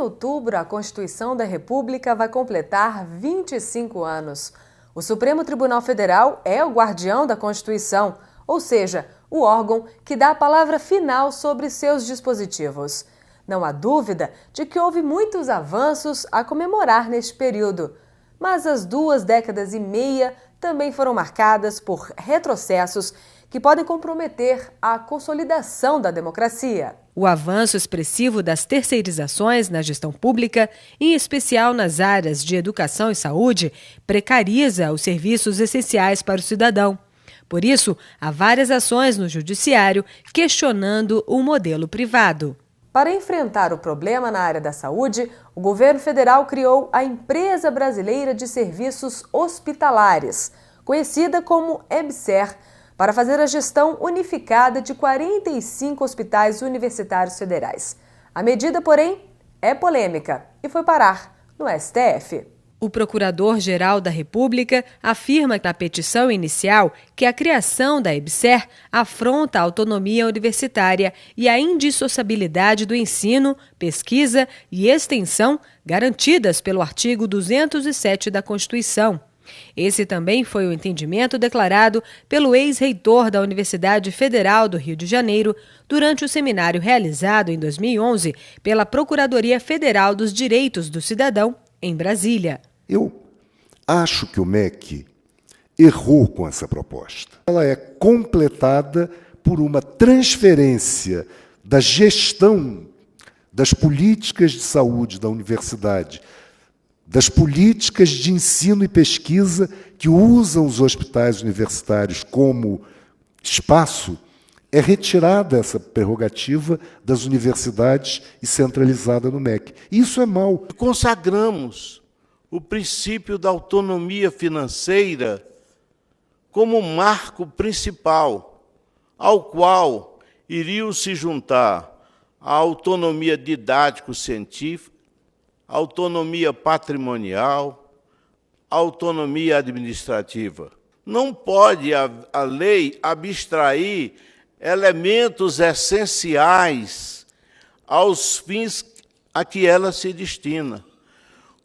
outubro, a Constituição da República vai completar 25 anos. O Supremo Tribunal Federal é o guardião da Constituição, ou seja, o órgão que dá a palavra final sobre seus dispositivos. Não há dúvida de que houve muitos avanços a comemorar neste período, mas as 2 décadas e meia também foram marcadas por retrocessos que podem comprometer a consolidação da democracia. O avanço expressivo das terceirizações na gestão pública, em especial nas áreas de educação e saúde, precariza os serviços essenciais para o cidadão. Por isso, há várias ações no judiciário questionando o modelo privado. Para enfrentar o problema na área da saúde, o governo federal criou a Empresa Brasileira de Serviços Hospitalares, conhecida como EBSER, para fazer a gestão unificada de 45 hospitais universitários federais. A medida, porém, é polêmica e foi parar no STF. O Procurador-Geral da República afirma na petição inicial que a criação da EBSER afronta a autonomia universitária e a indissociabilidade do ensino, pesquisa e extensão garantidas pelo artigo 207 da Constituição. Esse também foi o entendimento declarado pelo ex-reitor da Universidade Federal do Rio de Janeiro durante o seminário realizado em 2011 pela Procuradoria Federal dos Direitos do Cidadão, em Brasília. Eu acho que o MEC errou com essa proposta. Ela é completada por uma transferência da gestão das políticas de saúde da universidade, das políticas de ensino e pesquisa que usam os hospitais universitários como espaço, é retirada essa prerrogativa das universidades e centralizada no MEC. Isso é mau. Consagramos o princípio da autonomia financeira como marco principal, ao qual iriam se juntar a autonomia didático-científica, autonomia patrimonial, autonomia administrativa. Não pode a lei abstrair elementos essenciais aos fins a que ela se destina.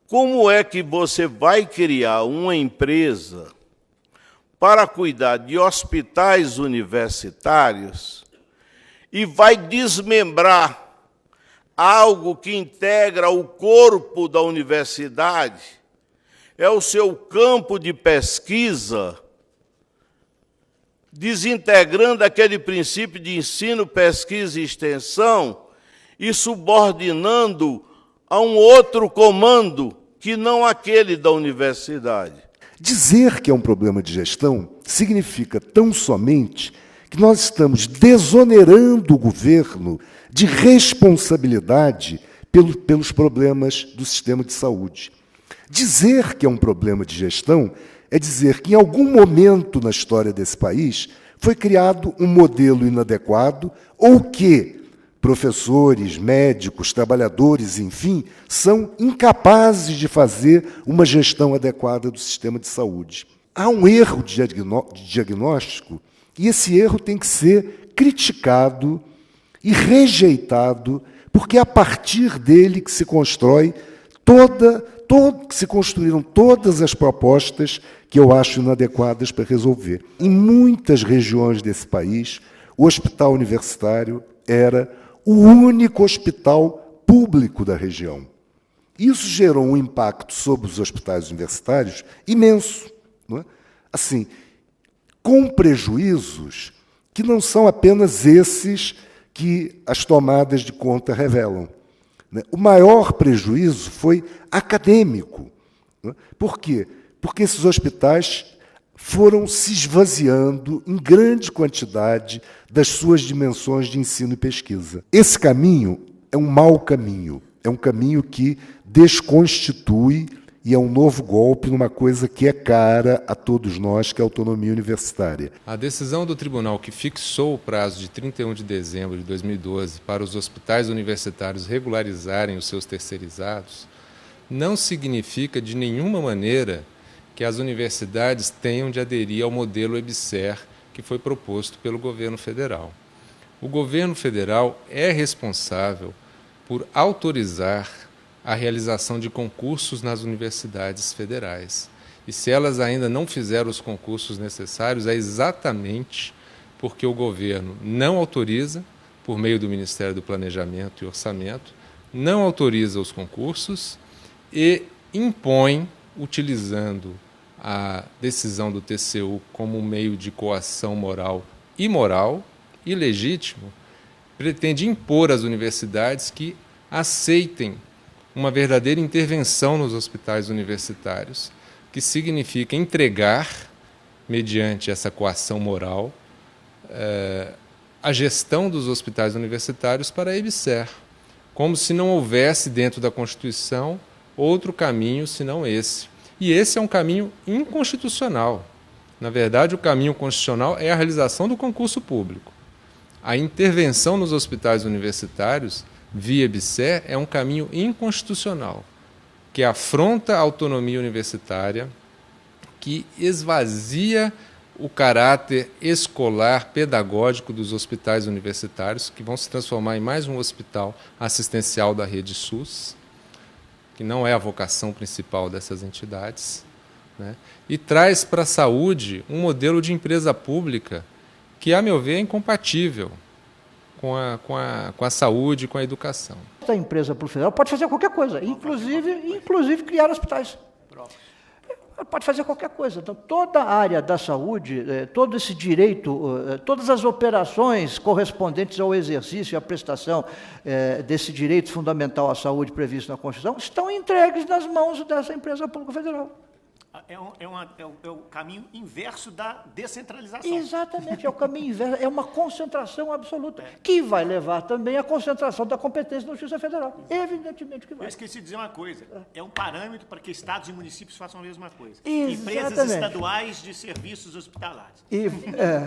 Como é que você vai criar uma empresa para cuidar de hospitais universitários e vai desmembrar algo que integra o corpo da universidade, é o seu campo de pesquisa, desintegrando aquele princípio de ensino, pesquisa e extensão e subordinando a um outro comando que não aquele da universidade. Dizer que é um problema de gestão significa tão somente que nós estamos desonerando o governo de responsabilidade pelos problemas do sistema de saúde. Dizer que é um problema de gestão é dizer que, em algum momento na história desse país, foi criado um modelo inadequado ou que professores, médicos, trabalhadores, enfim, são incapazes de fazer uma gestão adequada do sistema de saúde. Há um erro de diagnóstico e esse erro tem que ser criticado e rejeitado, porque é a partir dele que se constrói que se construíram todas as propostas que eu acho inadequadas para resolver. Em muitas regiões desse país, o hospital universitário era o único hospital público da região. Isso gerou um impacto sobre os hospitais universitários imenso, não é? Assim, com prejuízos que não são apenas esses que as tomadas de conta revelam. O maior prejuízo foi acadêmico. Por quê? Porque esses hospitais foram se esvaziando em grande quantidade das suas dimensões de ensino e pesquisa. Esse caminho é um mau caminho, é um caminho que desconstitui e é um novo golpe numa coisa que é cara a todos nós, que é a autonomia universitária. A decisão do tribunal que fixou o prazo de 31 de dezembro de 2012 para os hospitais universitários regularizarem os seus terceirizados não significa de nenhuma maneira que as universidades tenham de aderir ao modelo EBSER que foi proposto pelo governo federal. O governo federal é responsável por autorizar a realização de concursos nas universidades federais. E se elas ainda não fizeram os concursos necessários, é exatamente porque o governo não autoriza, por meio do Ministério do Planejamento e Orçamento, não autoriza os concursos e impõe, utilizando a decisão do TCU como um meio de coação moral imoral, ilegítimo, pretende impor às universidades que aceitem uma verdadeira intervenção nos hospitais universitários, que significa entregar, mediante essa coação moral, a gestão dos hospitais universitários para a EBSER, como se não houvesse dentro da Constituição outro caminho senão esse. E esse é um caminho inconstitucional. Na verdade, o caminho constitucional é a realização do concurso público. A intervenção nos hospitais universitários, via EBSER, é um caminho inconstitucional, que afronta a autonomia universitária, que esvazia o caráter escolar, pedagógico dos hospitais universitários, que vão se transformar em mais um hospital assistencial da rede SUS, que não é a vocação principal dessas entidades, né? E traz para a saúde um modelo de empresa pública que, a meu ver, é incompatível com a saúde e com a educação. A empresa pública federal pode fazer qualquer coisa, inclusive criar hospitais. Pode fazer qualquer coisa. Então, toda a área da saúde, todo esse direito, todas as operações correspondentes ao exercício e à prestação desse direito fundamental à saúde previsto na Constituição estão entregues nas mãos dessa empresa pública federal. É o caminho inverso da descentralização. Exatamente, é o caminho inverso, é uma concentração absoluta, que vai levar também à concentração da competência da Justiça Federal. Evidentemente que vai. Eu esqueci de dizer uma coisa, é um parâmetro para que estados e municípios façam a mesma coisa. Exatamente. Empresas estaduais de serviços hospitalares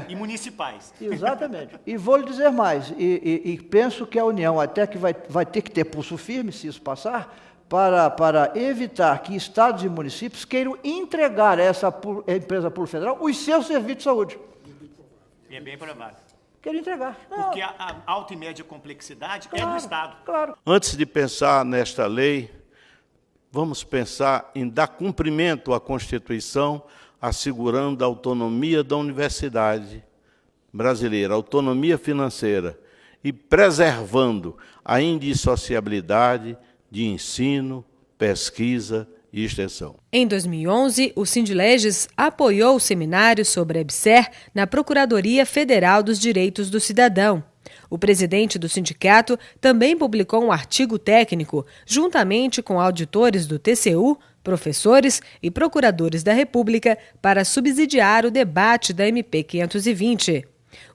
e municipais. Exatamente. E vou lhe dizer mais, e penso que a União até que vai ter que ter pulso firme, se isso passar, para evitar que estados e municípios queiram entregar a essa empresa pública federal os seus serviços de saúde. E é bem provável. Querem entregar. Não. Porque a alta e média complexidade é do Estado. Claro. Antes de pensar nesta lei, vamos pensar em dar cumprimento à Constituição, assegurando a autonomia da universidade brasileira, autonomia financeira, e preservando a indissociabilidade de ensino, pesquisa e extensão. Em 2011, o Sindileges apoiou o seminário sobre a EBSER na Procuradoria Federal dos Direitos do Cidadão. O presidente do sindicato também publicou um artigo técnico, juntamente com auditores do TCU, professores e procuradores da República, para subsidiar o debate da MP 520.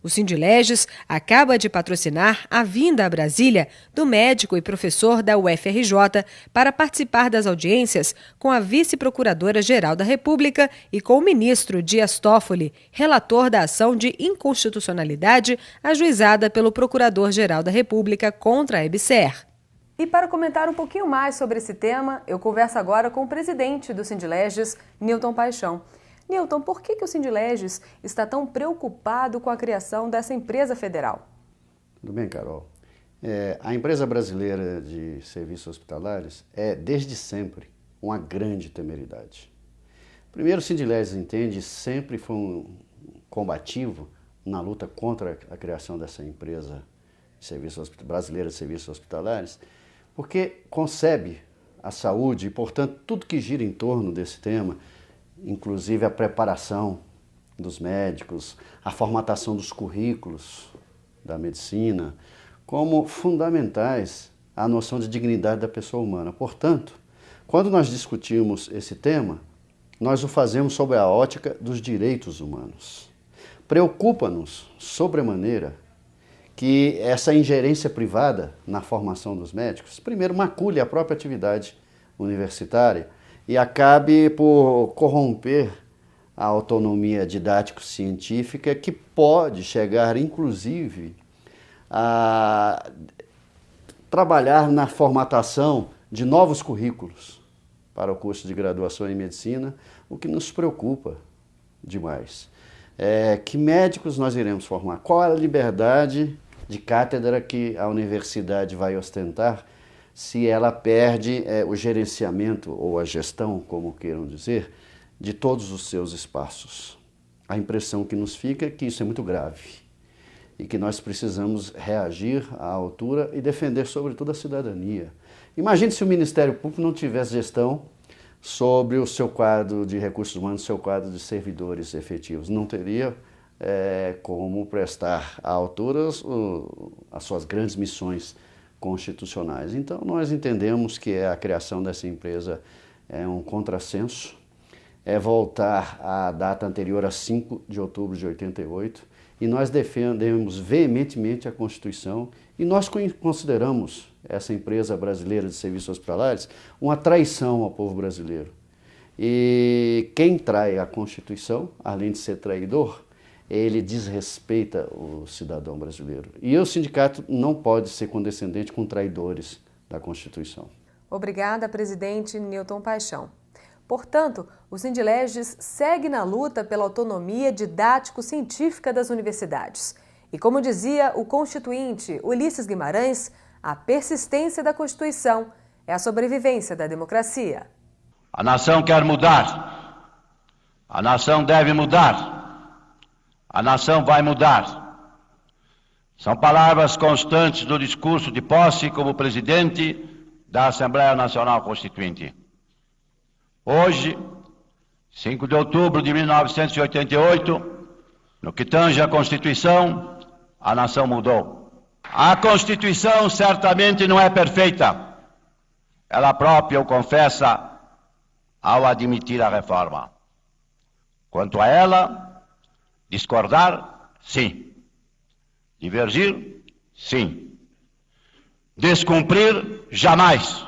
O Sindileges acaba de patrocinar a vinda a Brasília do médico e professor da UFRJ para participar das audiências com a vice-procuradora-geral da República e com o ministro Dias Toffoli, relator da ação de inconstitucionalidade ajuizada pelo Procurador-Geral da República contra a EBSER. E para comentar um pouquinho mais sobre esse tema, eu converso agora com o presidente do Sindileges, Nilton Paixão. Nilton, por que o Sindileges está tão preocupado com a criação dessa empresa federal? Tudo bem, Carol. A empresa brasileira de serviços hospitalares é, desde sempre, uma grande temeridade. Primeiro, o Sindileges entende, sempre foi combativo na luta contra a criação dessa empresa brasileira de serviços hospitalares, porque concebe a saúde e, portanto, tudo que gira em torno desse tema, inclusive a preparação dos médicos, a formatação dos currículos da medicina, como fundamentais à noção de dignidade da pessoa humana. Portanto, quando nós discutimos esse tema, nós o fazemos sob a ótica dos direitos humanos. Preocupa-nos, sobremaneira, que essa ingerência privada na formação dos médicos, primeiro, macule a própria atividade universitária e acabe por corromper a autonomia didático-científica, que pode chegar, inclusive, a trabalhar na formatação de novos currículos para o curso de graduação em medicina, o que nos preocupa demais. Que médicos nós iremos formar? Qual é a liberdade de cátedra que a universidade vai ostentar se ela perde o gerenciamento ou a gestão, como queiram dizer, de todos os seus espaços. A impressão que nos fica é que isso é muito grave e que nós precisamos reagir à altura e defender, sobretudo, a cidadania. Imagine se o Ministério Público não tivesse gestão sobre o seu quadro de recursos humanos, seu quadro de servidores efetivos. Não teria como prestar à altura as suas grandes missões constitucionais. Então, nós entendemos que a criação dessa empresa é um contrassenso, é voltar à data anterior a 5 de outubro de 88, e nós defendemos veementemente a Constituição, e nós consideramos essa empresa brasileira de serviços hospitalares uma traição ao povo brasileiro. E quem trai a Constituição, além de ser traidor, ele desrespeita o cidadão brasileiro. E o sindicato não pode ser condescendente com traidores da Constituição. Obrigada, presidente Newton Paixão. Portanto, o Sindileges segue na luta pela autonomia didático-científica das universidades. E como dizia o constituinte Ulisses Guimarães, a persistência da Constituição é a sobrevivência da democracia. A nação quer mudar. A nação deve mudar. A nação vai mudar. São palavras constantes do discurso de posse como presidente da Assembleia Nacional Constituinte. Hoje, 5 de outubro de 1988, no que tange à Constituição, a nação mudou. A Constituição certamente não é perfeita. Ela própria o confessa ao admitir a reforma. Quanto a ela, discordar, sim. Divergir, sim. Descumprir, jamais.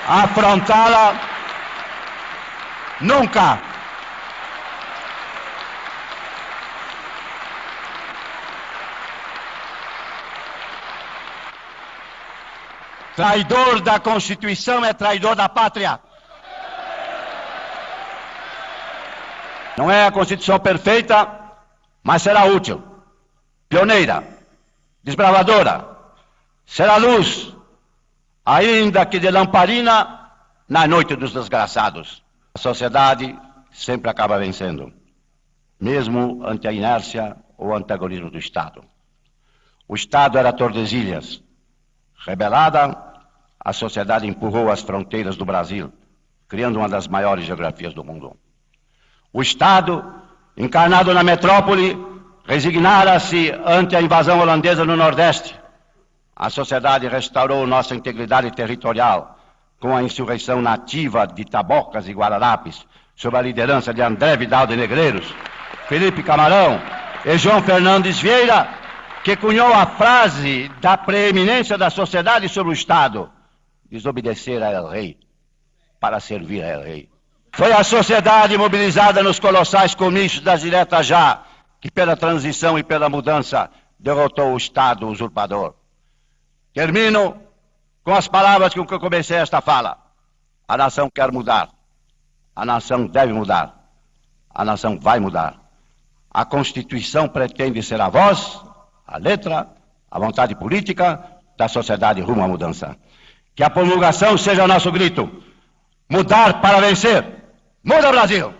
Afrontá-la, nunca. Traidor da Constituição é traidor da pátria. Não é a Constituição perfeita, mas será útil, pioneira, desbravadora, será luz, ainda que de lamparina, na noite dos desgraçados. A sociedade sempre acaba vencendo, mesmo ante a inércia ou antagonismo do Estado. O Estado era Tordesilhas. Rebelada, a sociedade empurrou as fronteiras do Brasil, criando uma das maiores geografias do mundo. O Estado, encarnado na metrópole, resignara-se ante a invasão holandesa no Nordeste. A sociedade restaurou nossa integridade territorial com a insurreição nativa de Tabocas e Guararapes, sob a liderança de André Vidal de Negreiros, Felipe Camarão e João Fernandes Vieira, que cunhou a frase da preeminência da sociedade sobre o Estado: desobedecer a El Rei para servir a El Rei. Foi a sociedade mobilizada nos colossais comícios das diretas já que, pela transição e pela mudança, derrotou o Estado usurpador. Termino com as palavras com que eu comecei esta fala. A nação quer mudar. A nação deve mudar. A nação vai mudar. A Constituição pretende ser a voz, a letra, a vontade política da sociedade rumo à mudança. Que a promulgação seja nosso grito. Mudar para vencer. Muda, Brasil!